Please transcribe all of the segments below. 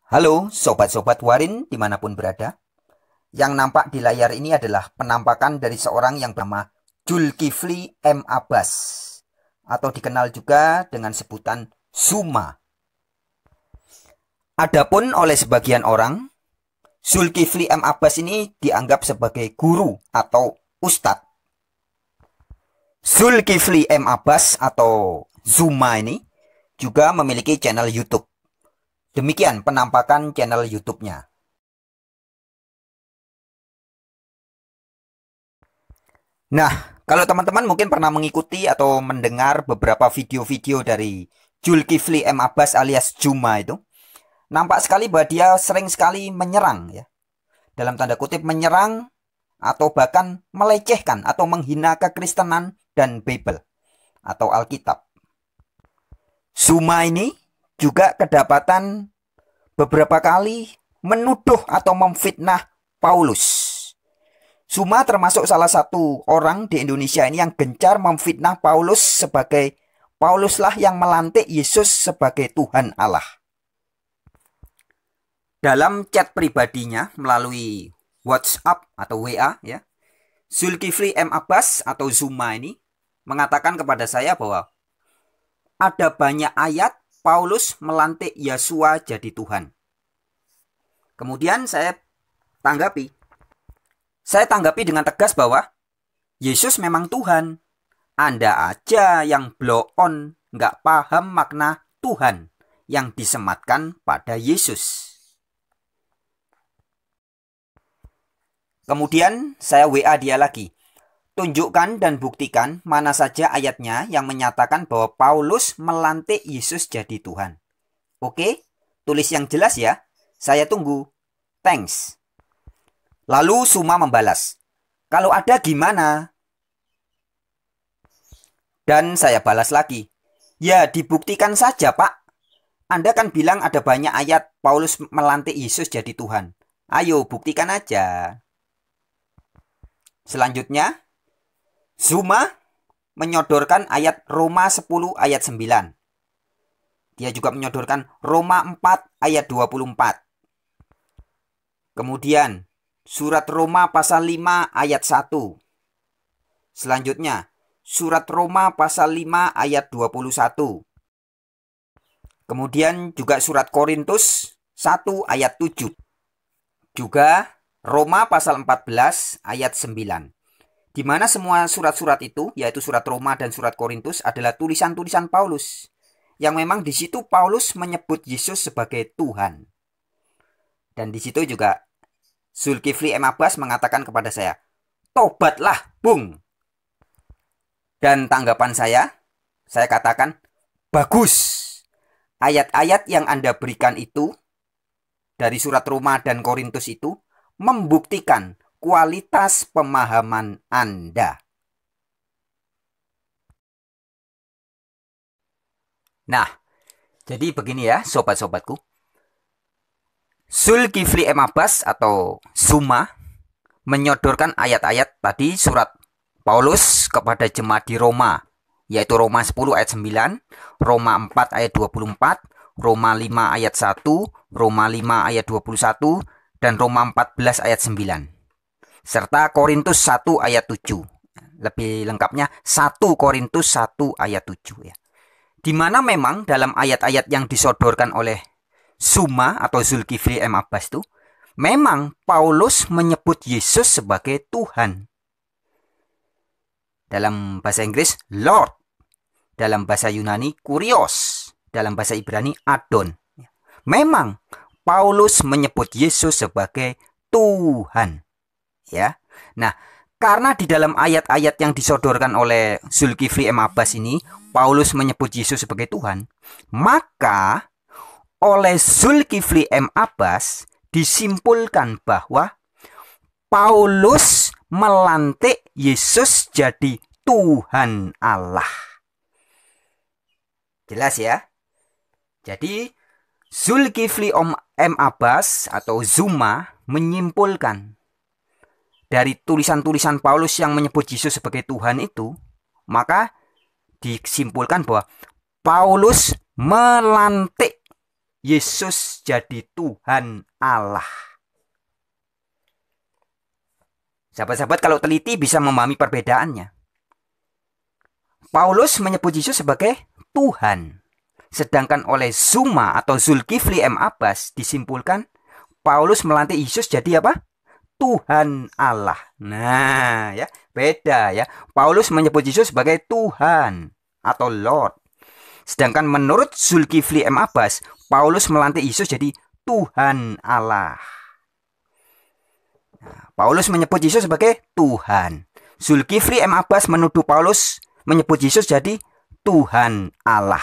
Halo sobat-sobat Warin dimanapun berada. Yang nampak di layar ini adalah penampakan dari seorang yang bernama Zulkifli M. Abbas atau dikenal juga dengan sebutan Zuma. Adapun oleh sebagian orang, Zulkifli M. Abbas ini dianggap sebagai guru atau ustadz. Zulkifli M. Abbas atau Zuma ini juga memiliki channel YouTube. Demikian penampakan channel YouTube-nya. Nah, kalau teman-teman mungkin pernah mengikuti atau mendengar beberapa video-video dari Zulkifli M. Abbas alias Zuma itu, nampak sekali bahwa dia sering sekali menyerang, ya. Dalam tanda kutip menyerang atau bahkan melecehkan atau menghina kekristenan dan Bible atau Alkitab. Zuma ini juga kedapatan beberapa kali menuduh atau memfitnah Paulus. Zuma termasuk salah satu orang di Indonesia ini yang gencar memfitnah Paulus sebagai Pauluslah yang melantik Yesus sebagai Tuhan Allah. Dalam chat pribadinya melalui WhatsApp atau WA, ya, Zulkifli M. Abbas atau Zuma ini mengatakan kepada saya bahwa ada banyak ayat Paulus melantik Yesua jadi Tuhan. Kemudian saya tanggapi dengan tegas bahwa Yesus memang Tuhan. Anda aja yang blow on, nggak paham makna Tuhan yang disematkan pada Yesus. Kemudian saya WA dia lagi. Tunjukkan dan buktikan mana saja ayatnya yang menyatakan bahwa Paulus melantik Yesus jadi Tuhan. Oke, tulis yang jelas ya. Saya tunggu. Thanks. Lalu Zuma membalas, kalau ada gimana? Dan saya balas lagi, ya dibuktikan saja Pak. Anda kan bilang ada banyak ayat Paulus melantik Yesus jadi Tuhan. Ayo buktikan aja. Selanjutnya, Zuma menyodorkan ayat Roma 10 ayat 9. Dia juga menyodorkan Roma 4 ayat 24. Kemudian surat Roma pasal 5 ayat 1. Selanjutnya surat Roma pasal 5 ayat 21. Kemudian juga surat Korintus 1 ayat 7. Juga Roma pasal 14 ayat 9. Di mana semua surat-surat itu, yaitu surat Roma dan surat Korintus, adalah tulisan-tulisan Paulus. Yang memang di situ Paulus menyebut Yesus sebagai Tuhan. Dan di situ juga Zulkifli M. Abbas mengatakan kepada saya, tobatlah, Bung. Dan tanggapan saya katakan, bagus. Ayat-ayat yang Anda berikan itu, dari surat Roma dan Korintus itu, membuktikan kualitas pemahaman Anda. Nah, jadi begini ya sobat-sobatku. Zulkifli M. Abbas atau Zuma menyodorkan ayat-ayat tadi surat Paulus kepada jemaat di Roma, yaitu Roma 10 ayat 9, Roma 4 ayat 24, Roma 5 ayat 1, Roma 5 ayat 21, dan Roma 14 ayat 9. Serta Korintus 1 ayat 7. Lebih lengkapnya 1 Korintus 1 ayat 7 ya. Di mana memang dalam ayat-ayat yang disodorkan oleh Zuma atau Zulkifli M. Abbas itu, memang Paulus menyebut Yesus sebagai Tuhan. Dalam bahasa Inggris Lord, dalam bahasa Yunani Kurios, dalam bahasa Ibrani Adon. Memang Paulus menyebut Yesus sebagai Tuhan. Ya. Nah, karena di dalam ayat-ayat yang disodorkan oleh Zulkifli M. Abbas ini Paulus menyebut Yesus sebagai Tuhan, maka oleh Zulkifli M. Abbas disimpulkan bahwa Paulus melantik Yesus jadi Tuhan Allah. Jelas ya? Jadi Zulkifli M. Abbas atau Zuma menyimpulkan dari tulisan-tulisan Paulus yang menyebut Yesus sebagai Tuhan itu, maka disimpulkan bahwa Paulus melantik Yesus jadi Tuhan Allah. Sahabat-sahabat kalau teliti bisa memahami perbedaannya. Paulus menyebut Yesus sebagai Tuhan. Sedangkan oleh Zuma atau Zulkifli M. Abbas disimpulkan Paulus melantik Yesus jadi apa? Tuhan Allah. Nah, ya, beda ya. Paulus menyebut Yesus sebagai Tuhan atau Lord. Sedangkan menurut Zulkifli M. Abbas, Paulus melantik Yesus jadi Tuhan Allah. Nah, Paulus menyebut Yesus sebagai Tuhan. Zulkifli M. Abbas menuduh Paulus menyebut Yesus jadi Tuhan Allah.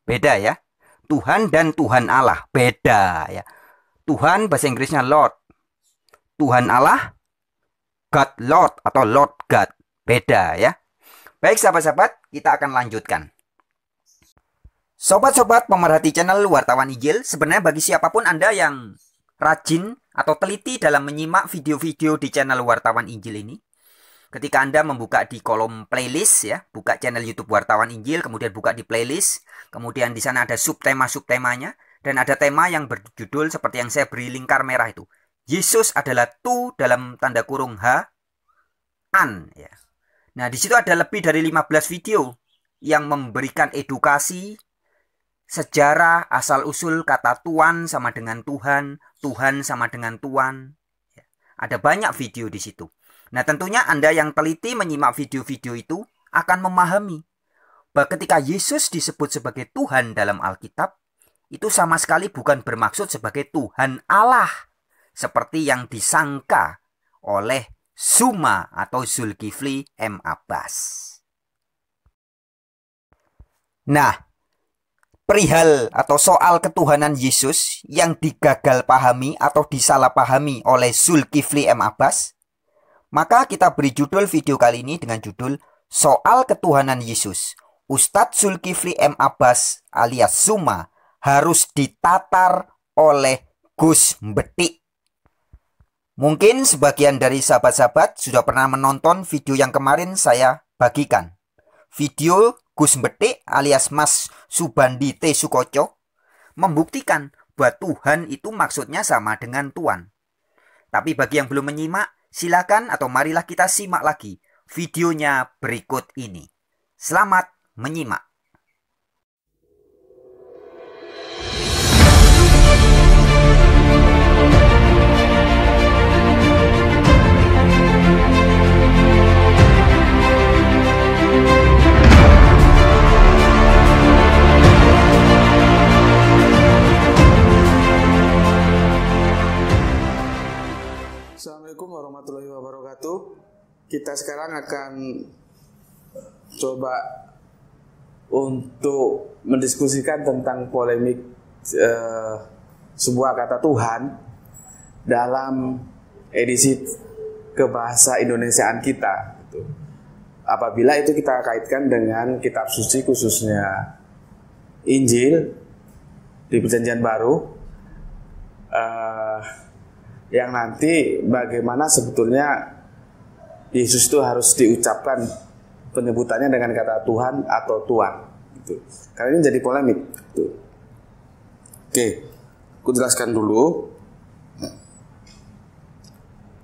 Beda ya. Tuhan dan Tuhan Allah. Beda ya. Tuhan bahasa Inggrisnya Lord. Tuhan Allah, God Lord atau Lord God. Beda ya. Baik sahabat-sahabat, kita akan lanjutkan. Sobat-sobat pemerhati channel Wartawan Injil, sebenarnya bagi siapapun Anda yang rajin atau teliti dalam menyimak video-video di channel Wartawan Injil ini, ketika Anda membuka di kolom playlist ya, buka channel YouTube Wartawan Injil, kemudian buka di playlist, kemudian di sana ada subtema-subtemanya, dan ada tema yang berjudul seperti yang saya beri lingkar merah itu. Yesus adalah tu dalam tanda kurung an ya. Nah, di situ ada lebih dari 15 video yang memberikan edukasi sejarah asal-usul kata Tuhan sama dengan Tuhan, Tuhan sama dengan Tuhan. Ya. Ada banyak video di situ. Nah, tentunya Anda yang teliti menyimak video-video itu akan memahami bahwa ketika Yesus disebut sebagai Tuhan dalam Alkitab, itu sama sekali bukan bermaksud sebagai Tuhan Allah, seperti yang disangka oleh Zuma atau Zulkifli M. Abbas. Nah, perihal atau soal ketuhanan Yesus yang digagal pahami atau disalahpahami oleh Zulkifli M. Abbas, maka kita beri judul video kali ini dengan judul Soal Ketuhanan Yesus. Ustadz Zulkifli M. Abbas alias Zuma harus ditatar oleh Gus Mbetik. Mungkin sebagian dari sahabat-sahabat sudah pernah menonton video yang kemarin saya bagikan. Video Gus Mbetik alias Mas Subandi T. Sukoco membuktikan bahwa Tuhan itu maksudnya sama dengan Tuan. Tapi bagi yang belum menyimak, silakan atau marilah kita simak lagi videonya berikut ini. Selamat menyimak. Assalamualaikum warahmatullahi wabarakatuh. Kita sekarang akan coba untuk mendiskusikan tentang polemik sebuah kata Tuhan dalam edisi kebahasa Indonesiaan kita. Apabila itu kita kaitkan dengan kitab suci, khususnya Injil di Perjanjian Baru, yang nanti bagaimana sebetulnya Yesus itu harus diucapkan penyebutannya dengan kata Tuhan atau Tuan gitu. Karena ini jadi polemik gitu. Oke, aku jelaskan dulu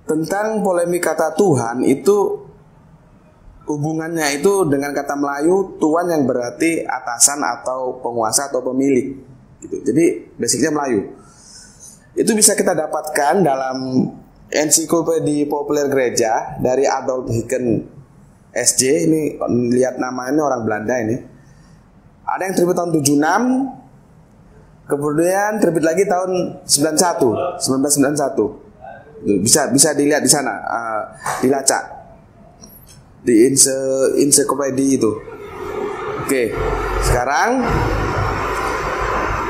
tentang polemik kata Tuhan itu. Hubungannya itu dengan kata Melayu Tuan yang berarti atasan atau penguasa atau pemilik gitu. Jadi basicnya Melayu. Itu bisa kita dapatkan dalam Ensiklopedia Populer Gereja dari Adolf Hicken SJ. Ini lihat namanya orang Belanda ini. Ada yang terbit tahun 76, kemudian terbit lagi tahun 1991. Bisa dilihat di sana, dilacak di ensiklopedia itu. Oke, sekarang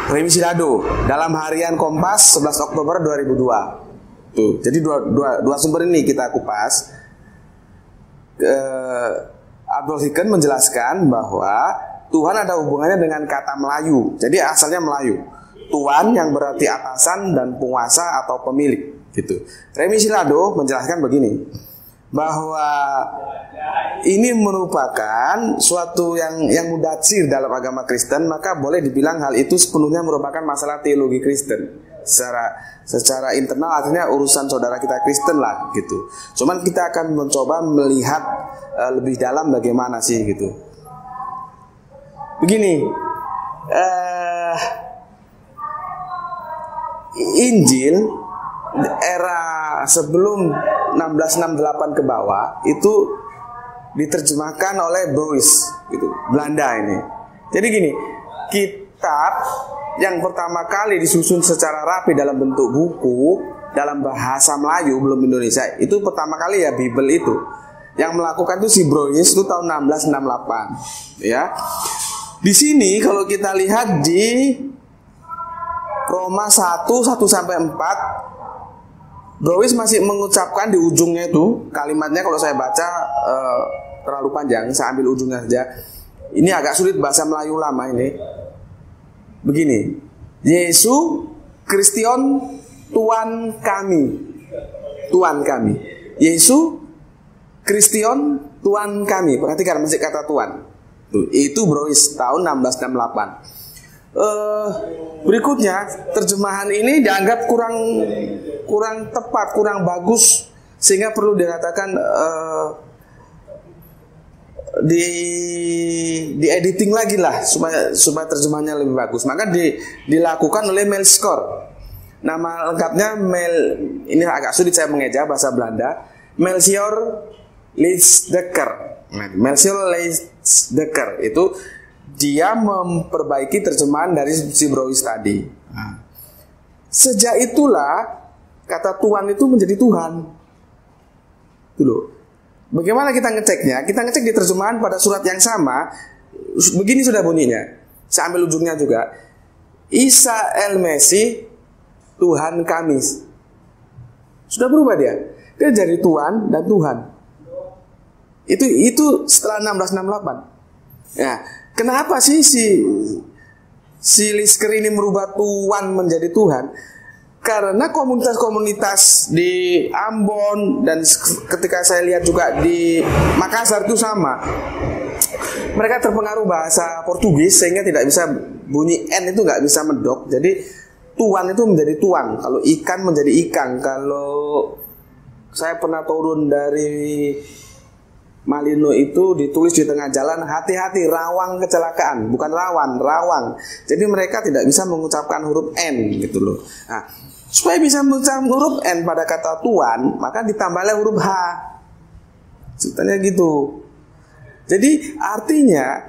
Remi Silado dalam harian Kompas 11 Oktober 2002. Tuh, jadi dua sumber ini kita kupas. Adolf Hicken menjelaskan bahwa Tuhan ada hubungannya dengan kata Melayu. Jadi asalnya Melayu. Tuan yang berarti atasan dan penguasa atau pemilik gitu. Remi Silado menjelaskan begini. bahwa ini merupakan suatu yang mudatsir dalam agama Kristen, maka boleh dibilang hal itu sepenuhnya merupakan masalah teologi Kristen. Secara internal artinya urusan saudara kita Kristen lah gitu. Cuman kita akan mencoba melihat lebih dalam bagaimana sih gitu. Begini, Injil era sebelum 1668 ke bawah itu diterjemahkan oleh Boyce gitu, Belanda ini. Jadi gini, kitab yang pertama kali disusun secara rapi dalam bentuk buku dalam bahasa Melayu belum Indonesia, itu pertama kali ya Bible itu. Yang melakukan itu si Boyce itu tahun 1668 ya. Di sini kalau kita lihat di Roma 1 sampai 4, Boyce masih mengucapkan di ujungnya itu kalimatnya, kalau saya baca terlalu panjang, saya ambil ujungnya saja. Ini agak sulit bahasa Melayu lama ini. Begini, Yesus Kristion Tuhan kami. Tuhan kami. Yesus Kristion Tuhan kami. Perhatikan masih kata Tuhan. Tuh, itu Boyce tahun 1668. Berikutnya terjemahan ini dianggap kurang tepat, kurang bagus, sehingga perlu dikatakan di editing lagi lah supaya terjemahannya lebih bagus. Maka dilakukan oleh Melchior. Nama lengkapnya ini agak sulit saya mengeja bahasa Belanda. Melchior Leitsdekker. Melchior Leitsdekker itu dia memperbaiki terjemahan dari si Boyce tadi. Sejak itulah kata Tuhan itu menjadi Tuhan. Dulu. Bagaimana kita ngeceknya? Kita ngecek di terjemahan pada surat yang sama. Begini sudah bunyinya. Saya ambil ujungnya juga. Isa el Mesih Tuhan kami. Sudah berubah dia. Dia jadi Tuhan dan Tuhan. Itu setelah 1668. Ya. Kenapa sih si Lisker ini merubah Tuhan menjadi Tuhan? Karena komunitas-komunitas di Ambon dan ketika saya lihat juga di Makassar itu sama. Mereka terpengaruh bahasa Portugis sehingga tidak bisa bunyi N itu nggak bisa mendok. Jadi Tuhan itu menjadi tuan. Kalau ikan menjadi ikan. Kalau saya pernah turun dari Malino itu ditulis di tengah jalan, hati-hati rawang kecelakaan, bukan rawan, rawang. Jadi mereka tidak bisa mengucapkan huruf N gitu loh. Nah, supaya bisa mengucapkan huruf N pada kata Tuhan, maka ditambahlah huruf H. Ceritanya gitu. Jadi artinya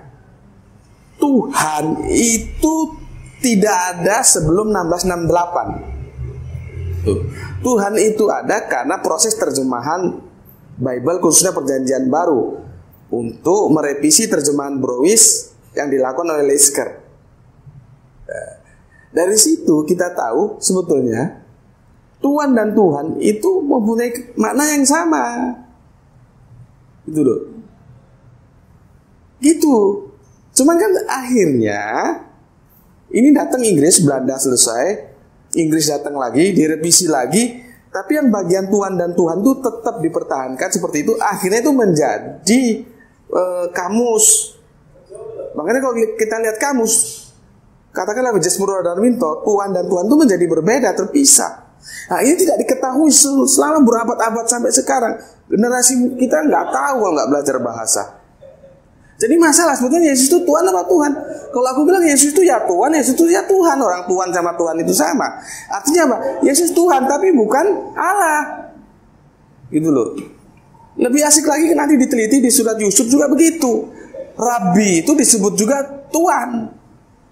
Tuhan itu tidak ada sebelum 1668. Tuhan itu ada karena proses terjemahan Bible khususnya Perjanjian Baru untuk merevisi terjemahan Boyce yang dilakukan oleh Lisker. Dari situ kita tahu sebetulnya Tuhan dan Tuhan itu mempunyai makna yang sama. Gitu loh. Gitu. Cuman kan akhirnya ini datang Inggris, Belanda selesai, Inggris datang lagi, direvisi lagi. Tapi yang bagian Tuhan dan Tuhan itu tetap dipertahankan seperti itu. Akhirnya itu menjadi kamus. Makanya kalau kita lihat kamus, katakanlah J.S. Darwinto, Tuhan dan Tuhan itu menjadi berbeda, terpisah. Nah ini tidak diketahui selama berabad-abad sampai sekarang. Generasi kita nggak tahu kalau nggak belajar bahasa. Jadi masalah sebetulnya Yesus itu Tuhan apa Tuhan? Kalau aku bilang Yesus itu ya Tuhan, Yesus itu ya Tuhan. Orang Tuhan sama Tuhan itu sama. Artinya apa? Yesus Tuhan tapi bukan Allah. Gitu loh. Lebih asik lagi nanti diteliti di surat Yusuf juga begitu. Rabi itu disebut juga Tuhan.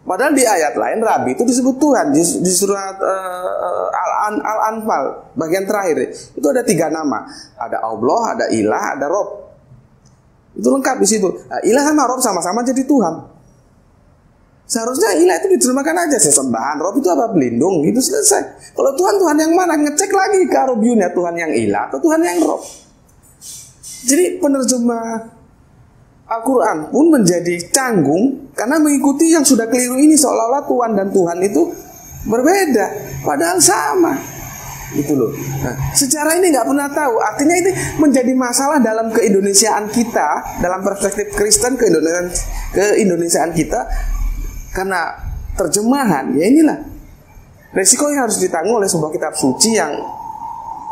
Padahal di ayat lain Rabi itu disebut Tuhan. Di surat Al-Anfal bagian terakhir itu ada 3 nama. Ada Allah, ada Ilah, ada Rob. Itu lengkap di situ. Nah, Ilah sama Rob sama-sama jadi Tuhan. Seharusnya Ilah itu diterjemahkan aja sesembahan, Rob itu apa? Pelindung, gitu selesai. Kalau Tuhan yang mana? Ngecek lagi ke Robiunnya, Tuhan yang Ilah atau Tuhan yang Rob. Jadi penerjemah Al-Quran pun menjadi canggung karena mengikuti yang sudah keliru ini, seolah-olah Tuhan dan Tuhan itu berbeda, padahal sama. gitu loh. Nah, sejarah ini nggak pernah tahu. Artinya ini menjadi masalah dalam keindonesiaan kita, dalam perspektif Kristen keindonesiaan kita, karena terjemahan. Ya inilah resiko yang harus ditanggung oleh sebuah kitab suci yang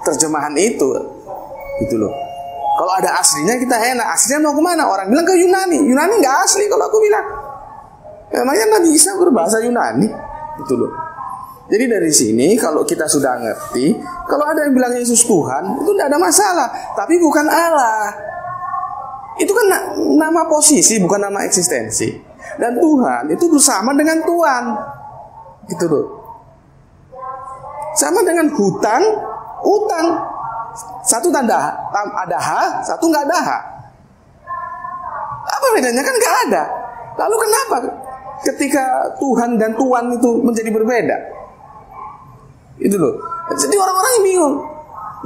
terjemahan itu, gitu loh. Kalau ada aslinya kita enak. Aslinya mau kemana? Orang bilang ke Yunani. Yunani nggak asli kalau aku bilang. Emangnya Nabi Isa berbahasa Yunani, gitu loh. Jadi dari sini kalau kita sudah ngerti, kalau ada yang bilang Yesus Tuhan, itu tidak ada masalah. Tapi bukan Allah. Itu kan nama posisi, bukan nama eksistensi. Dan Tuhan itu bersama dengan Tuhan, gitu loh. Sama dengan hutang, utang. Satu tanda ada H, satu nggak ada H. Apa bedanya? Kan nggak ada. Lalu kenapa ketika Tuhan dan Tuhan itu menjadi berbeda? Itu loh. Jadi orang-orang yang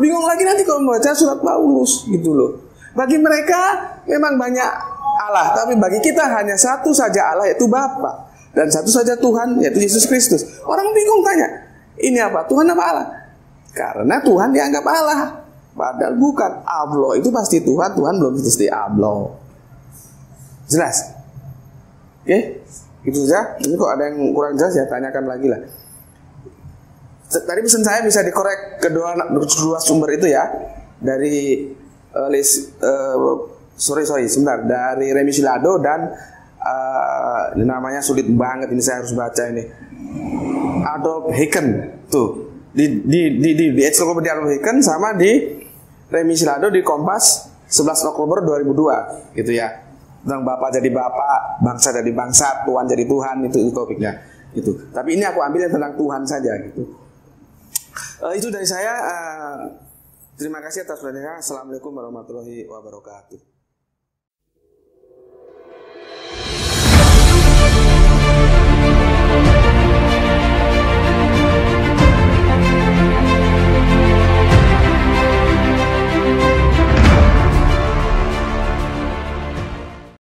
bingung lagi nanti kalau membaca surat Paulus, gitu loh. Bagi mereka memang banyak Allah, tapi bagi kita hanya satu saja Allah, yaitu Bapa, dan satu saja Tuhan, yaitu Yesus Kristus. Orang bingung tanya, ini apa? Tuhan apa Allah? Karena Tuhan dianggap Allah, padahal bukan. Allah itu pasti Tuhan, Tuhan belum pasti Allah. Jelas? Oke? Gitu saja. Ini kok ada yang kurang jelas ya, tanyakan lagi lah. Tadi pesan saya bisa dikorek kedua sumber itu ya, dari sebentar, dari Remi Silado dan namanya sulit banget ini, saya harus baca ini, Adolf Hicken tuh di Ensiklopedia Adolf Hicken, sama di Remi Silado di Kompas 11 Oktober 2002 gitu ya, tentang Bapak jadi Bapak, bangsa jadi bangsa, Tuhan jadi Tuhan, itu topiknya gitu. Tapi ini aku ambil yang tentang Tuhan saja gitu. Itu dari saya. Terima kasih atas perhatiannya. Assalamualaikum warahmatullahi wabarakatuh.